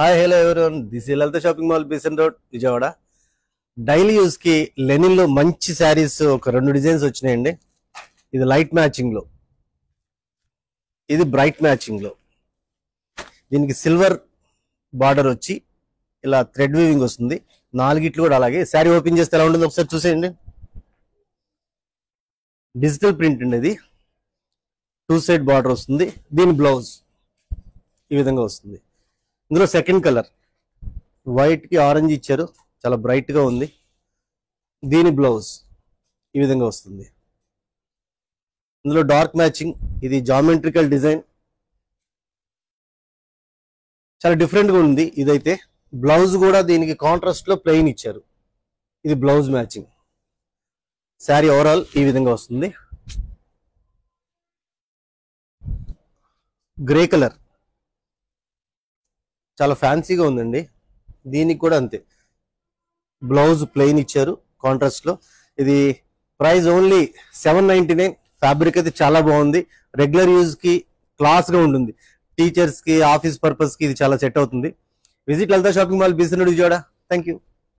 Hi hello everyone, this is Lalitha shopping mall Besant road Vijayawada. Daily use కి Lenin లో మంచి శారీస్ ఒక 2 designs వచ్చినాయండి. ఇది లైట్ మ్యాచింగ్ లో, ఇది బ్రైట్ మ్యాచింగ్ లో. దీనికి సిల్వర్ బార్డర్ వచ్చి ఇలా థ్రెడ్ వీవింగ్ వస్తుంది. 4 కూడా అలాగే. శారీ ఓపెన్ చేస్తే ఎలా ఉంటుంది ఒకసారి చూసేయండి. డిజిటల్ ప్రింట్ అండి, ఇది 2 సైడ్ బార్డర్ వస్తుంది. దీని బ్లౌజ్ ఈ విధంగా వస్తుంది. ఇందులో సెకండ్ కలర్ వైట్ కి ఆరెంజ్ ఇచ్చారు, చాలా బ్రైట్ గా ఉంది. దీని బ్లౌజ్ ఈ విధంగా వస్తుంది. ఇందులో డార్క్ మ్యాచింగ్, ఇది జామెట్రికల్ డిజైన్, చాలా డిఫరెంట్ గా ఉంది. ఇదైతే బ్లౌజ్ కూడా దీనికి కాంట్రాస్ట్ లో ప్లెయిన్ ఇచ్చారు. ఇది బ్లౌజ్ మ్యాచింగ్. శారీ ఓవరాల్ ఈ విధంగా వస్తుంది. గ్రే కలర్ చాలా ఫ్యాన్సీగా ఉందండి. దీనికి కూడా అంతే, బ్లౌజ్ ప్లెయిన్ ఇచ్చారు కాంట్రాస్ట్ లో. ఇది ప్రైస్ ఓన్లీ 799. ఫ్యాబ్రిక్ అయితే చాలా బాగుంది. రెగ్యులర్ యూజ్ కి క్లాస్ గా ఉంటుంది. టీచర్స్ కి, ఆఫీస్ పర్పస్ కి ఇది చాలా సెట్ అవుతుంది. Visit Lalitha shopping mall Besant road Vijayawada. Thank you.